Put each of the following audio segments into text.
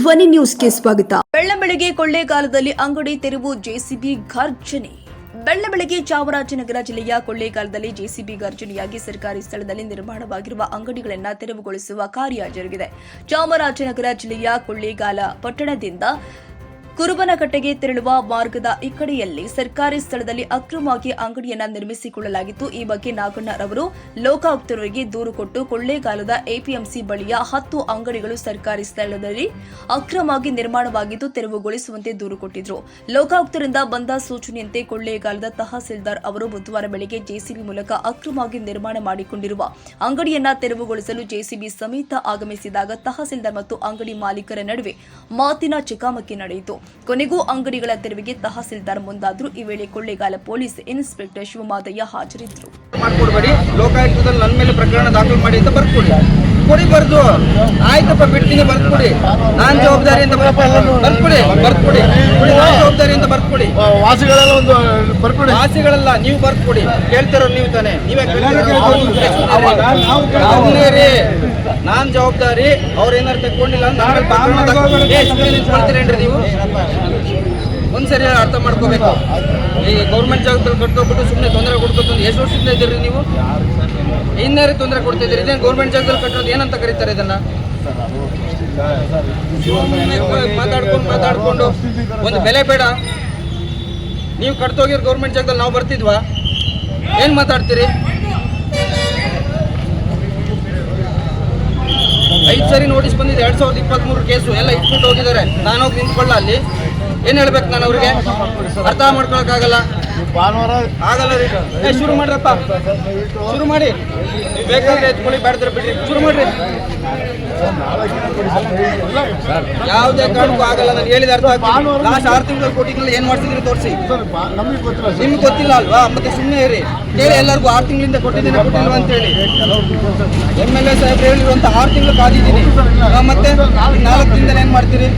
ಧ್ವನಿ ನ್ಯೂಸ್ಗೆ ಸ್ವಾಗತ. ಬೆಳ್ಳಂಬೆಳಗ್ಗೆ ಕೊಳ್ಳೇಗಾಲದಲ್ಲಿ ಅಂಗಡಿ ತೆರವು ಜೆಸಿಬಿ ಘರ್ಜನೆ. ಬೆಳ್ಳಂಬೆಳಗ್ಗೆ ಚಾಮರಾಜನಗರ ಜಿಲ್ಲೆಯ ಕೊಳ್ಳೇಗಾಲದಲ್ಲಿ ಜೆಸಿಬಿ ಘರ್ಜನೆಯಾಗಿ ಸರ್ಕಾರಿ ಸ್ಥಳದಲ್ಲಿ ನಿರ್ಮಾಣವಾಗಿರುವ ಅಂಗಡಿಗಳನ್ನು ತೆರವುಗೊಳಿಸುವ ಕಾರ್ಯ ಜರುಗಿದೆ. ಚಾಮರಾಜನಗರ ಜಿಲ್ಲೆಯ ಕೊಳ್ಳೇಗಾಲ ಪಟ್ಟಣದಿಂದ ಕುರುಬನಕಟ್ಟೆಗೆ ತೆರಳುವ ಮಾರ್ಗದ ಇಕ್ಕಡೆಯಲ್ಲಿ ಸರ್ಕಾರಿ ಸ್ಥಳದಲ್ಲಿ ಅಕ್ರಮವಾಗಿ ಅಂಗಡಿಯನ್ನು ನಿರ್ಮಿಸಿಕೊಳ್ಳಲಾಗಿತ್ತು. ಈ ಬಗ್ಗೆ ನಾಗಣ್ಣರವರು ಲೋಕಾಯುಕ್ತರಿಗೆ ದೂರು ಕೊಟ್ಟು ಕೊಳ್ಳೇಗಾಲದ ಎಪಿಎಂಸಿ ಬಳಿಯ 10 ಅಂಗಡಿಗಳು ಸರ್ಕಾರಿ ಸ್ಥಳದಲ್ಲಿ ಅಕ್ರಮವಾಗಿ ನಿರ್ಮಾಣವಾಗಿದ್ದು ತೆರವುಗೊಳಿಸುವಂತೆ ದೂರು ಕೊಟ್ಟಿದ್ರು. ಲೋಕಾಯುಕ್ತರಿಂದ ಬಂದ ಸೂಚನೆಯಂತೆ ಕೊಳ್ಳೇಗಾಲದ ತಹಸೀಲ್ದಾರ್ ಅವರು ಬುಧವಾರ ಬೆಳಗ್ಗೆ ಜೆಸಿಬಿ ಮೂಲಕ ಅಕ್ರಮವಾಗಿ ನಿರ್ಮಾಣ ಮಾಡಿಕೊಂಡಿರುವ ಅಂಗಡಿಯನ್ನ ತೆರವುಗೊಳಿಸಲು ಜೆಸಿಬಿ ಸಮೇತ ಆಗಮಿಸಿದಾಗ ತಹಸೀಲ್ದಾರ್ ಮತ್ತು ಅಂಗಡಿ ಮಾಲೀಕರ ನಡುವೆ ಮಾತಿನ ಚಕಮಕಿ ನಡೆಯಿತು. ಕೊನೆಗೂ ಅಂಗಡಿಗಳ ತೆರವಿಗೆ ತಹಸೀಲ್ದಾರ್ ಮುಂದಾದ್ರು. ಈ ವೇಳೆ ಕೊಳ್ಳೇಗಾಲ ಪೊಲೀಸ್ ಇನ್ಸ್ಪೆಕ್ಟರ್ ಶಿವಮಾದಯ್ಯ ಹಾಜರಿದ್ದರು. ಮಾಡ್ಕೊಡ್ಬೇಡಿ, ಲೋಕಾಯುಕ್ತದಲ್ಲಿ ನನ್ನ ಮೇಲೆ ಪ್ರಕರಣ ದಾಖಲು ಮಾಡಿ ಅಂತ ಬರ್ಕೊಡಿ. ಕೊಡಿ, ಬರ್ದು ಆಯ್ತಪ್ಪ ಬಿಡ್ತೀನಿ, ಬರ್ಕೊಡಿ. ನಾನ್ ಜವಾಬ್ದಾರಿ ಅಂತ ಬರ್ಕೊಡಿ, ನಾನ್ ಜವಾಬ್ದಾರಿ ಅಂತ ಬರ್ಕೊಡಿ. ವಾಸಿಗಳಲ್ಲ, ನೀವು ಬರ್ಕೊಡಿ. ಕೇಳ್ತಿರೋ ನೀವು ತಾನೆ, ನೀವೇ ನಾನ್ ಜವಾಬ್ದಾರಿ. ಅವ್ರೇನಾರು ತಗೊಂಡಿಲ್ಲ ನಿಂತ್ಕೊಳ್ತೀರೇನ್ರಿ ನೀವು? ಒಂದ್ಸರಿ ಅರ್ಥ ಮಾಡ್ಕೋಬೇಕು. ಈ ಗೌರ್ಮೆಂಟ್ ಜಾಗದಲ್ಲಿ ಕಟ್ಕೊಬಿಟ್ಟು ಸುಮ್ಮನೆ ತೊಂದರೆ ಕೊಡ್ಬೇಕು. ಎಷ್ಟು ವರ್ಷದಿಂದ ಇದ್ದೀರಿ ನೀವು? ಇನ್ನೇರಿ ತೊಂದರೆ ಕೊಡ್ತಿದ್ದೀರಿ. ಇದೇನು ಗೌರ್ಮೆಂಟ್ ಜಾಗದಲ್ಲಿ ಕಟ್ಟೋದು ಏನಂತ ಕರೀತಾರೆ ಇದನ್ನ? ಮಾತಾಡ್ಕೊಂಡು ಒಂದು ಬೆಲೆ ಬೇಡ. ನೀವು ಕಟ್ತೋಗಿರೋ ಗೌರ್ಮೆಂಟ್ ಜಾಗದಲ್ಲಿ ನಾವು ಬರ್ತಿದ್ವಾ? ಏನು ಮಾತಾಡ್ತೀರಿ? 5 ಸರಿ ನೋಟಿಸ್ ಬಂದಿದೆ. 2023 ಕೇಸು ಎಲ್ಲ ಇಟ್ಬಿಟ್ಟು ಹೋಗಿದ್ದಾರೆ. ನಾನು ಹೋಗಿ ನಿಂತ್ಕೊಳ್ಳ ಅಲ್ಲಿ ಏನು ಹೇಳ್ಬೇಕು? ನಾನು ಅವ್ರಿಗೆ ಅರ್ಥ ಮಾಡ್ಕೊಳಕ್ಕಾಗಲ್ಲ. ಆಗಲ್ಲ ರೀ. ಶುರು ಮಾಡ್ರಪ್ಪ, ಶುರು ಮಾಡಿ. ಬೇಕಾದ್ರೆ ಎತ್ಕೊಳ್ಳಿ, ಬೇಡದ್ರೆ ಬಿಡ್ರಿ, ಶುರು ಮಾಡ್ರಿ. ಯಾವುದೇ ಕಾರಣಕ್ಕೂ ಆಗಲ್ಲ. ನಾನು ಹೇಳಿದ ಅರ್ಥ ಲಾಸ್ಟ್ 6 ತಿಂಗಳಲ್ಲಿ ಕೊಟ್ಟಿದ್ದಲ್ಲಿ ಏನು ಮಾಡ್ತಿದ್ರಿ ತೋರಿಸಿ. ನಿಮ್ಗೆ ಗೊತ್ತಿಲ್ಲ ಅಲ್ವಾ? ಮತ್ತೆ ಸುಮ್ಮನೆ ಇರಿ. ಕೇಳಿ ಎಲ್ಲರಿಗೂ 6 ತಿಂಗಳಿಂದ ಕೊಟ್ಟಿದ್ದೀನಿ, ಕೊಟ್ಟಿಲ್ವಾ ಅಂತ ಹೇಳಿ. MLA ಸಾಹೇಬ್ರು ಹೇಳಿರುವಂತ 6 ತಿಂಗಳು ಕಾದಿದ್ದೀನಿ. ಮತ್ತೆ 4 ದಿನದಲ್ಲಿ ಏನ್ ಮಾಡ್ತೀರಿ?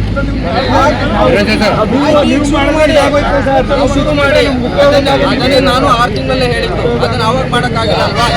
ಶುರು ಮಾಡಿ. ಅದನ್ನೇ ನಾನು 6 ತಿಂಗಳಲ್ಲೇ ಹೇಳಿದ್ದು. ಅದನ್ನ ಅವಾಗ ಮಾಡೋಕ್ಕಾಗಲ್ಲ ಅಲ್ವಾ?